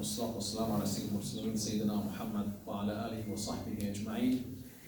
والصلاة والسلام على سيد المرسلين سيدنا محمد وعلى آله وصحبه أجمعين.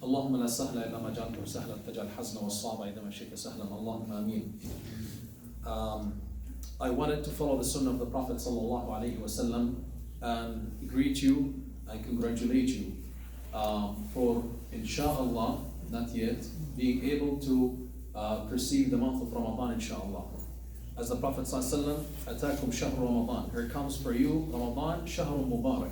اللهم لا سهل إلا ما جعلته سهلا تجعل الحزن والصعب إذا ما شئت سهلا اللهم آمين. I wanted to follow the sunnah of the Prophet sallallahu alaihi wasallam and greet you and congratulate you for inshallah, not yet, being able to perceive the month of Ramadan inshallah. As the Prophet ﷺ, Atakum Shahr Ramadan. Here comes for you Ramadan, Shahrul Mubarak.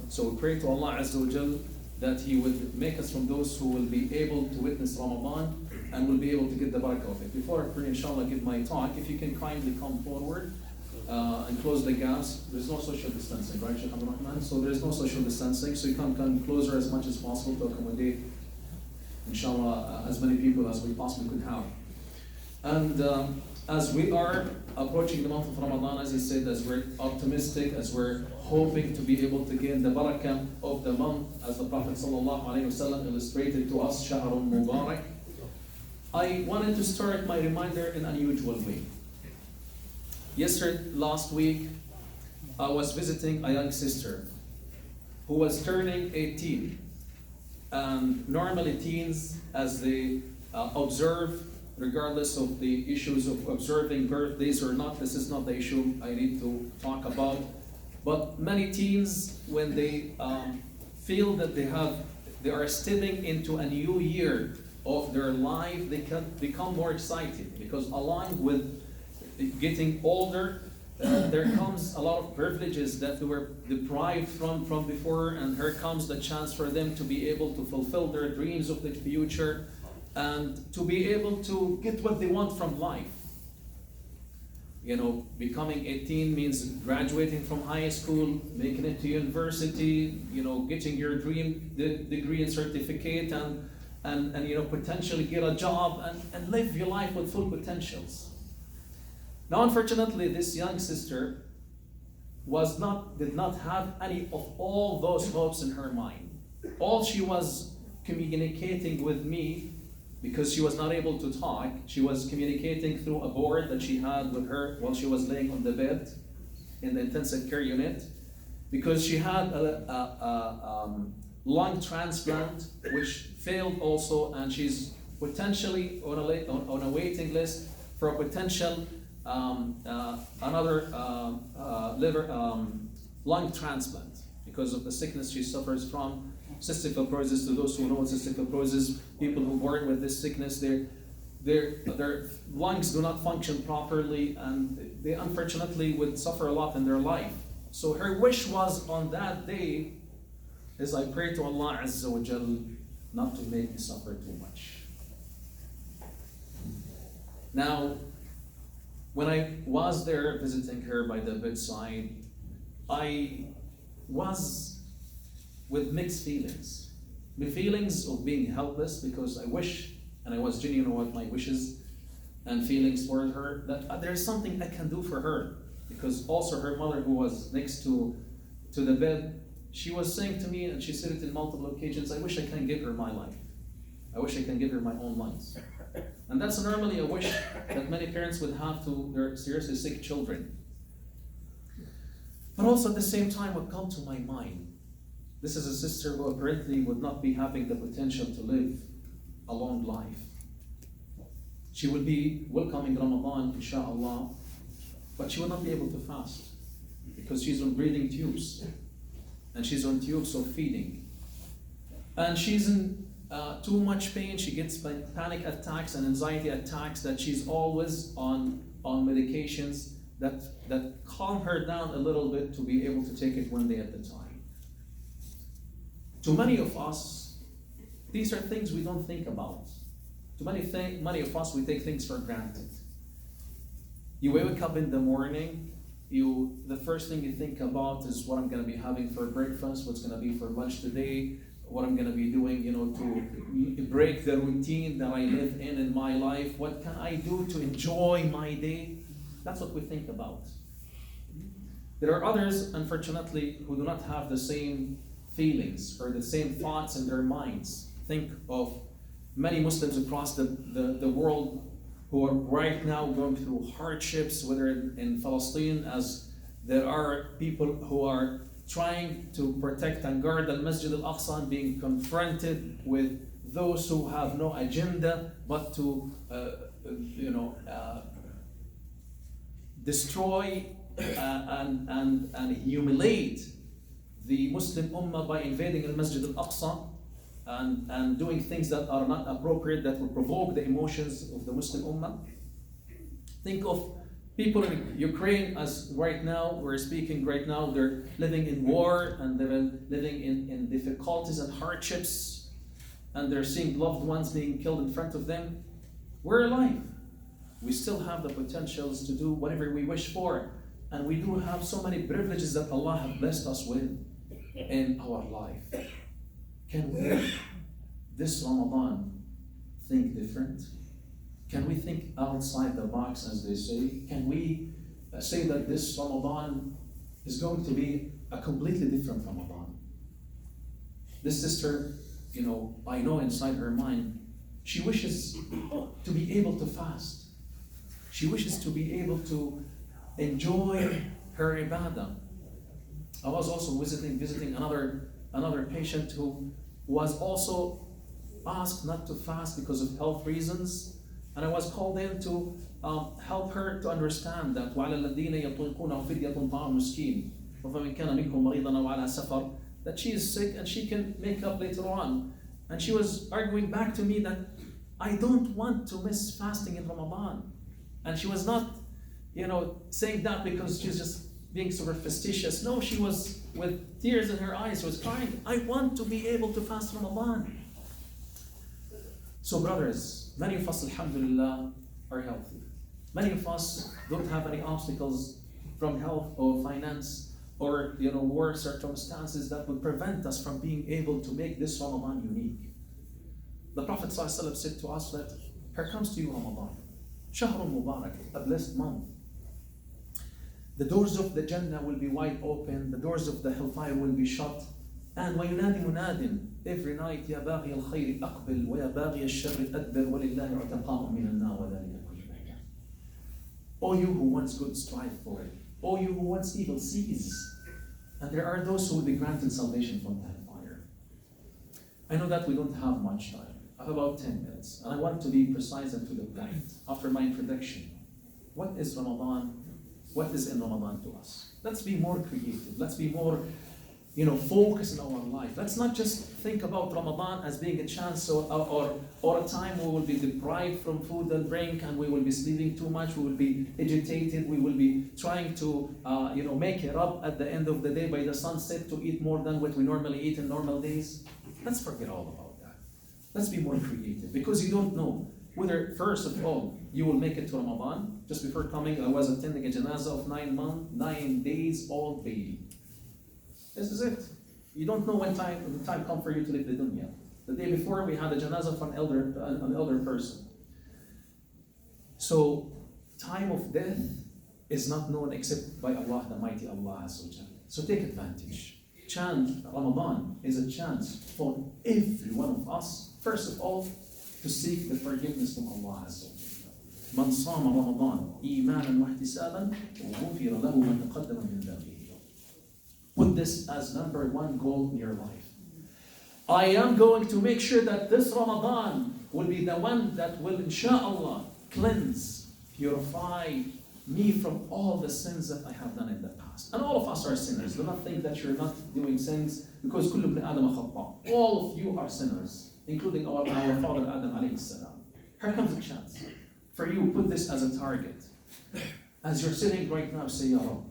So we pray to Allah Azza wa Jal that He would make us from those who will be able to witness Ramadan and will be able to get the barakah of it. Before I pray, inshallah, give my talk, if you can kindly come forward and close the gaps. There's no social distancing, right, Shaykh Abdul Rahman? So there's no social distancing, so you can come closer as much as possible to accommodate, inshallah, as many people as we possibly could have. And as we are approaching the month of Ramadan, as he said, as we're optimistic, as we're hoping to be able to gain the barakah of the month, as the Prophet ﷺ illustrated to us, Shahrun Mubarak, I wanted to start my reminder in an unusual way. Last week, I was visiting a young sister who was turning 18. And normally teens, as they observe, regardless of the issues of observing birthdays or not, this is not the issue I need to talk about. But many teens, when they feel that they are stepping into a new year of their life, they can become more excited because along with getting older, there comes a lot of privileges that they were deprived from before, and here comes the chance for them to be able to fulfill their dreams of the future and to be able to get what they want from life. You know, becoming 18 means graduating from high school, making it to university, you know, getting your dream degree and certificate, and you know, potentially get a job and live your life with full potentials. Now, unfortunately, this young sister did not have any of all those hopes in her mind. All she was communicating with me, because she was not able to talk, she was communicating through a board that she had with her while she was laying on the bed in the intensive care unit, because she had a lung transplant which failed also, and she's potentially on a waiting list for a potential another lung transplant because of the sickness she suffers from. Cystic fibrosis, to those who know cystic fibrosis, people who born with this sickness, their lungs do not function properly, and they unfortunately would suffer a lot in their life. So her wish was on that day is, I pray to Allah Azza wa Jal not to make me suffer too much. Now, when I was there visiting her by the bedside, I was with mixed feelings. The feelings of being helpless because I wish, and I was genuine about my wishes and feelings for her, that there's something I can do for her. Because also her mother, who was next to the bed, she was saying to me, and she said it in multiple occasions, I wish I can give her my life. I wish I can give her my own lungs. And that's normally a wish that many parents would have to their seriously sick children. But also at the same time, what come to my mind, this is a sister who apparently would not be having the potential to live a long life. She will be welcoming Ramadan, inshallah, but she will not be able to fast because she's on breathing tubes and she's on tubes of feeding. And she's in too much pain. She gets panic attacks and anxiety attacks that she's always on medications that calm her down a little bit to be able to take it one day at a time. To many of us, these are things we don't think about. To many of us, we take things for granted. You wake up in the morning, the first thing you think about is what I'm going to be having for breakfast, what's going to be for lunch today, what I'm going to be doing, you know, to break the routine that I live in my life. What can I do to enjoy my day? That's what we think about. There are others, unfortunately, who do not have the same feelings or the same thoughts in their minds. Think of many Muslims across the world who are right now going through hardships, whether in Palestine as There are people who are trying to protect and guard the Masjid al-Aqsa and being confronted with those who have no agenda but to, destroy and humiliate the Muslim Ummah by invading the Masjid al-Aqsa and doing things that are not appropriate, that will provoke the emotions of the Muslim Ummah. Think of people in Ukraine, as right now, we're speaking right now, they're living in war and they're living in difficulties and hardships, and they're seeing loved ones being killed in front of them. We're alive. We still have the potentials to do whatever we wish for. And we do have so many privileges that Allah has blessed us with in our life. Can we, this Ramadan, think different? Can we think outside the box, as they say? Can we say that this Ramadan is going to be a completely different Ramadan? This sister, I know inside her mind, she wishes to be able to fast. She wishes to be able to enjoy her ibadah. I was also visiting another patient who was also asked not to fast because of health reasons, and I was called in to help her to understand that وَعَلَى الَّذِينَ يَطِيقُونَهُ فِدْيَةٌ طَعَامُ مِسْكِينٍ وَفَمَنْ كَانَ مِنكُم مَرِيضًا أَوْ عَلَى سَفَرٍ, that she is sick and she can make up later on. And she was arguing back to me that I don't want to miss fasting in Ramadan. And she was not, saying that because she's just being sort of facetious. No, she was with tears in her eyes. She was crying. I want to be able to fast Ramadan. So brothers, many of us, alhamdulillah, are healthy. Many of us don't have any obstacles from health or finance or war circumstances that would prevent us from being able to make this Ramadan unique. The Prophet ﷺ said to us that here comes to you Ramadan, Shahrun Mubarak, a blessed month. The doors of the Jannah will be wide open, the doors of the hellfire will be shut. And وَيُنَادِ مُنَادٍ, every night, يَا بَاغِيَ الْخَيْرِ أَقْبِلْ وَيَا بَاغِيَ الشَّرِّ أَدْبِرْ وَلِلَّهِ عُتَقَاءٌ مِنَ النَّارِ وَذَلِكَ كُلُّ مَكَانٍ. O you who wants good, strive for it. O you who wants evil, cease. And there are those who will be granted salvation from that fire. I know that we don't have much time. I have about 10 minutes. And I want to be precise and to the point. After my introduction, what is Ramadan? What is in Ramadan to us? Let's be more creative. Let's be more focus in our life. Let's not just think about Ramadan as being a chance or a time we will be deprived from food and drink, and we will be sleeping too much, we will be agitated, we will be trying to make it up at the end of the day by the sunset to eat more than what we normally eat in normal days. Let's forget all about that. Let's be more creative, because you don't know whether, first of all, you will make it to Ramadan. Just before coming, I was attending a janazah of 9 days old baby. This is it. You don't know when the time comes for you to leave the dunya. The day before, we had a janazah for an elder person. So, time of death is not known except by Allah, the mighty Allah Azza wa Jalla. So take advantage. Ramadan is a chance for every one of us, first of all, to seek the forgiveness from Allah Azza wa Jalla. Man sama Ramadan imanan wa ihtisaban ghufira lahu ma taqaddama min dhanbihi. Put this as number one goal in your life. I am going to make sure that this Ramadan will be the one that will, insha'Allah, cleanse, purify me from all the sins that I have done in the past. And all of us are sinners. Do not think that you're not doing sins, because كل ابن آدم خطاء. All of you are sinners, including our father Adam alayhi salam. Here comes a chance for you. Put this as a target. As you're sitting right now, say, Ya Rabb,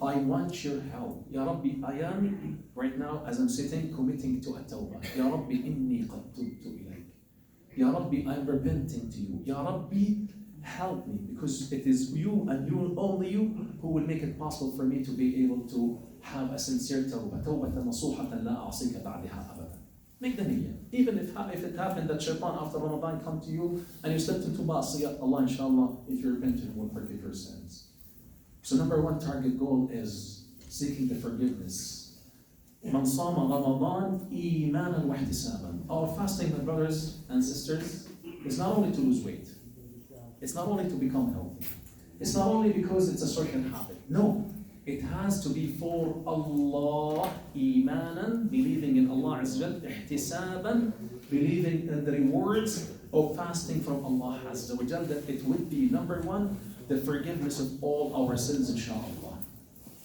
I want your help. Ya Rabbi, I am right now, as I'm sitting, committing to a tawbah. Ya Rabbi, inni qad tubtu ilayk. Ya Rabbi, I'm repenting to you. Ya Rabbi, help me, because it is you and you, only you, who will make it possible for me to be able to have a sincere tawbah. Tawbatan nasuhatan la a'sika ba'daha abadan. Make the niyyah. Even if it happened that shaitan after Ramadan come to you and you slipped into ma'asiyah, Allah inshallah, if you repent, will forgive your sins. So number one target goal is seeking the forgiveness. Man sama Ramadan imanan wa ihtisaban. Our fasting, my brothers and sisters, is not only to lose weight. It's not only to become healthy. It's not only because it's a certain habit. No. it has to be for Allah, imanan, believing in Allah Azza wa Jal, ihtisaban, believing in the rewards of fasting from Allah Azza wa Jal, that it would be number one, the forgiveness of all our sins, inshaAllah.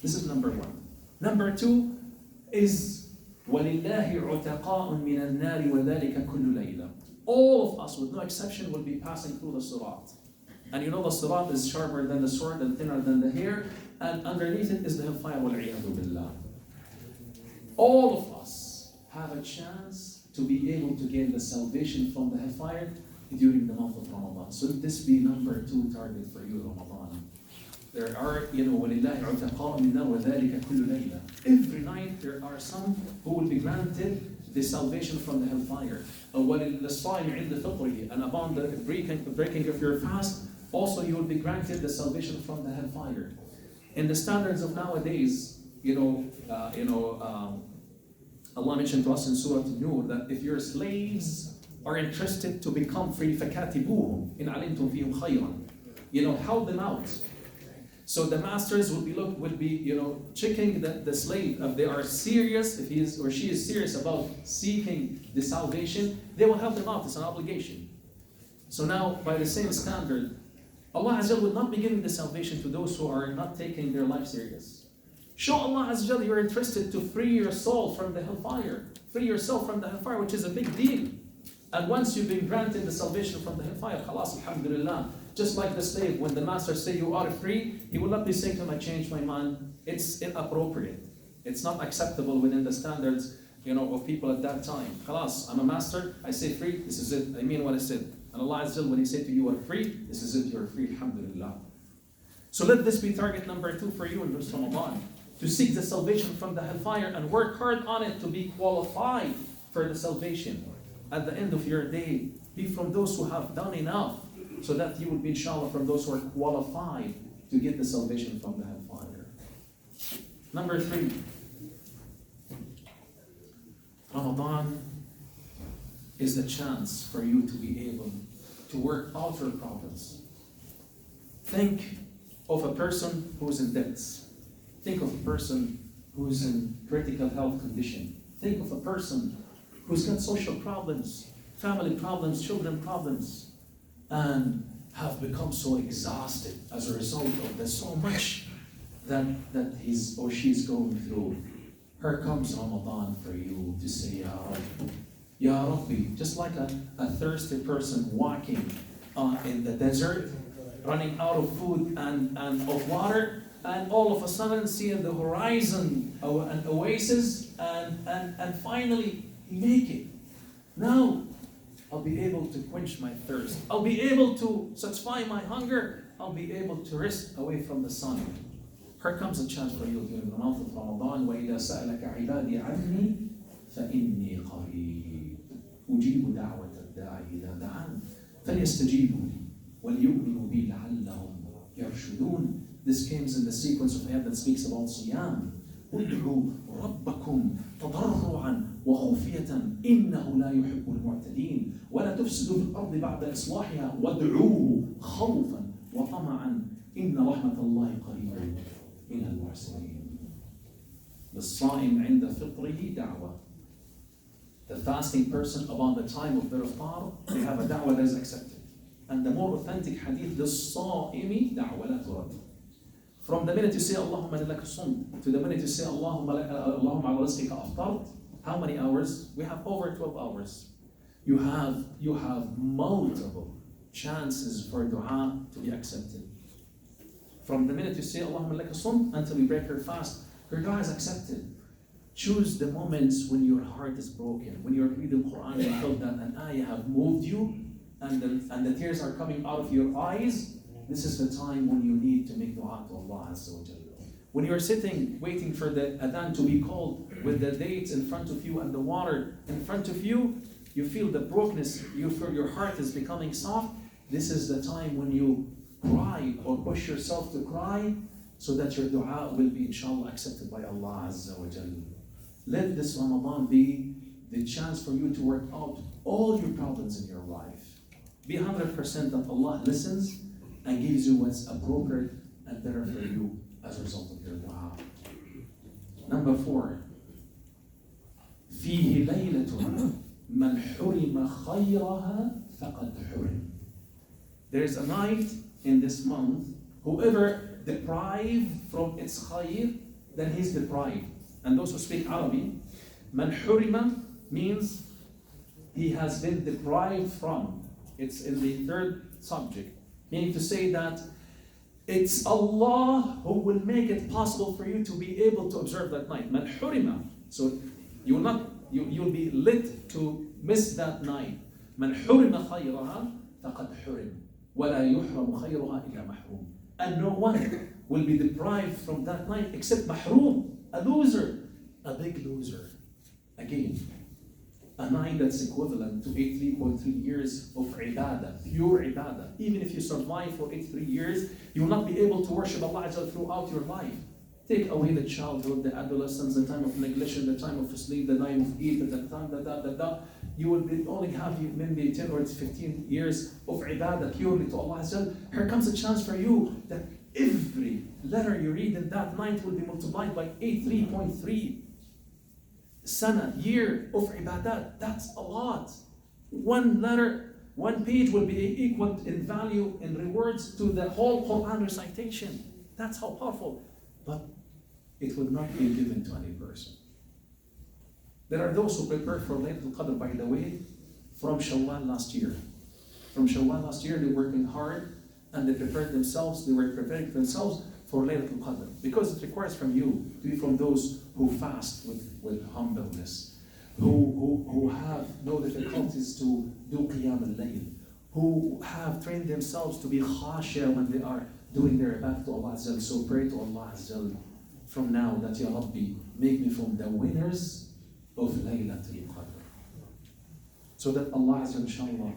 This is number one. Number two is وَلِلَّهِ عُتَقَاءٌ مِّنَ النَّارِ وَذَلِكَ كُلُّ لَيْلَةٍ. All of us, with no exception, will be passing through the Sirat. And you know the Sirat is sharper than the sword and thinner than the hair, and underneath it is the hellfire, وَالْعِيَاذُ بِاللَّهِ. All of us have a chance to be able to gain the salvation from the hellfire during the month of Ramadan. So this be number two target for you, Ramadan. There are, وَلِلَّهِ عُتَقَاءٌ مِّنَ النَّارِ وَذَلِكَ كُلُّ لَيْلَةٍ. Every night there are some who will be granted the salvation from the hellfire. وَلِلصَّائِمِ عِنْدَ فِطْرِهِ. And upon the breaking of your fast, also you will be granted the salvation from the hellfire. In the standards of nowadays, Allah mentioned to us in Surah An-Nur that if your slaves are interested to become free, فَكَاتِبُوهُمْ إِنْ عَلِمْتُمْ فِيهِمْ خَيْرًا. Help them out. So the masters will be checking the slave, if they are serious, if he is or she is serious about seeking the salvation, they will help them out. It's an obligation. So now, by the same standard, Allah Azza wa Jal would not be giving the salvation to those who are not taking their life serious. Show Allah Azza wa Jal you're interested to free your soul from the hellfire. Free yourself from the hellfire, which is a big deal. And once you've been granted the salvation from the hellfire, khalas, alhamdulillah. Just like the slave, when the master say you are free, he will not be saying to him, I changed my mind. It's inappropriate. It's not acceptable within the standards, of people at that time. Khalas, I'm a master, I say free, this is it. I mean what I said. And Allah Azza wa Jal, when He said to you are free, this is it, you're free, alhamdulillah. So let this be target number two for you in this Ramadan. To seek the salvation from the hellfire and work hard on it to be qualified for the salvation. At the end of your day, be from those who have done enough, so that you will be, inshallah, from those who are qualified to get the salvation from the hellfire. Number three, Ramadan is the chance for you to be able to work out your problems. Think of a person who's in debts. Think of a person who's in critical health condition. Think of a person who's got social problems, family problems, children problems, and have become so exhausted as a result of the so much that he's or she's going through. Here comes Ramadan for you to say, Ya Rabbi, Ya Rabbi, just like a thirsty person walking in the desert, running out of food and of water, and all of a sudden seeing the horizon, an oasis, and finally make it. Now, I'll be able to quench my thirst. I'll be able to satisfy my hunger. I'll be able to rest away from the sun. Here comes a chance for you during the month of Ramadan. وَإِذَا سَأَلَكَ عِبَادِي عَنِّي فَإِنِّي قَرِيبٌ أُجِيبُ دَعْوَةَ الدَّاعِ إِذَا دَعَانِ فَلْيَسْتَجِيبُوا لِي وَلْيُؤْمِنُوا بِي لَعَلَّهُمْ يَرْشُدُونَ. This comes in the sequence of ayat that speaks about Siyam. ادعوا ربكم تضرعا وخفية إنه لا يحب المعتدين ولا تفسدوا في الأرض بعد إصلاحها وادعوه خوفا وطمعا إن رحمة الله قريب من المحسنين. للصائم عند فطره دعوة. The fasting person upon the time of their iftar, they have a da'wah that is accepted. And the more authentic hadith, للصائم دعوة لا ترد. From the minute you say Allahumma laka sum to the minute you say Allahumma ala rizqika aftar, how many hours? We have over 12 hours. You have multiple chances for dua to be accepted. From the minute you say Allahumma laka sum until you break your fast, your dua is accepted. Choose the moments when your heart is broken, when you're reading Quran and you feel that an ayah have moved you and the tears are coming out of your eyes. This is the time when you need to make dua to Allah Azza wa Jalla. When you're sitting waiting for the adhan to be called with the dates in front of you and the water in front of you, you feel the brokenness, you feel your heart is becoming soft. This is the time when you cry or push yourself to cry so that your dua will be inshallah accepted by Allah Azza wa Jalla. Let this Ramadan be the chance for you to work out all your problems in your life. Be 100% that Allah listens and gives you what's appropriate and better for you as a result of your dua. Number 4, فيه ليلة من حرم خيرها فقد حرم. There's a night in this month, whoever deprived from its khayr, then he's deprived. And those who speak Arabic, man hurima means he has been deprived from. It's in the third subject, meaning to say that it's Allah who will make it possible for you to be able to observe that night. Man hurima. So you will not, you'll be lit to miss that night. Man hurima khayraha faqad hurim. ولا يحرم خيرها إلا محروم. And no one will be deprived from that night except mahroom, a loser, a big loser. Again, a night that's equivalent to 83.3 years of ibadah, pure ibadah. Even if you survive for 83 years, you will not be able to worship Allah Azza throughout your life. Take away the childhood, the adolescence, the time of neglection, the time of sleep, the time of eat, the time, you will only have maybe 10 or 15 years of ibadah purely to Allah Azza. Here comes a chance for you that every letter you read in that night will be multiplied by 83.3 sana, year of ibadat. That's a lot. One letter, one page will be equal in value, in rewards to the whole Quran recitation. That's how powerful. But it will not be given to any person. There are those who prepare for Laylatul Qadr, by the way, from Shawwal last year. From Shawwal last year, they were working hard and they prepared themselves, they were preparing themselves for Laylatul Qadr. Because it requires from you to be from those who fast with humbleness, who have no difficulties to do Qiyam al-Layl, who have trained themselves to be khashia when they are doing their ibadah to Allah Azza. So pray to Allah Azza from now that, Ya Rabbi, make me from the winners of Laylatul Qadr. So that Allah Azza inshallah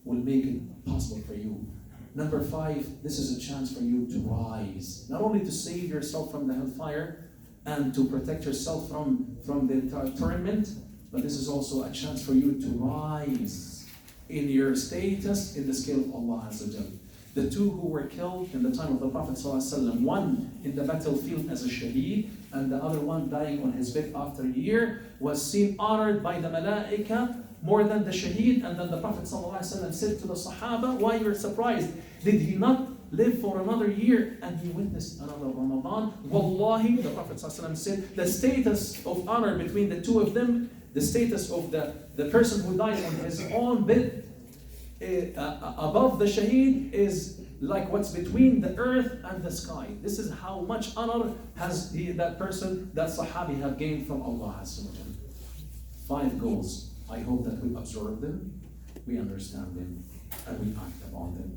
will make it possible for you. Number 5, this is a chance for you to rise. Not only to save yourself from the hellfire and to protect yourself from the torment, but this is also a chance for you to rise in your status in the scale of Allah Azza wa Jal. The 2 who were killed in the time of the Prophet ﷺ, one in the battlefield as a shaheed, and the other one dying on his bed after a year, was seen honored by the malaika more than the shaheed. And then the Prophet ﷺ said to the Sahaba, why you're surprised? Did he not live for another year and he witnessed another Ramadan? Wallahi, the Prophet ﷺ said, the status of honor between the 2 of them, the status of the person who died on his own bed above the shaheed is like what's between the earth and the sky. This is how much honor has that person, that Sahabi, have gained from Allah Azza wa Jalla. 5 goals. I hope that we observe them, we understand them, and we act upon them.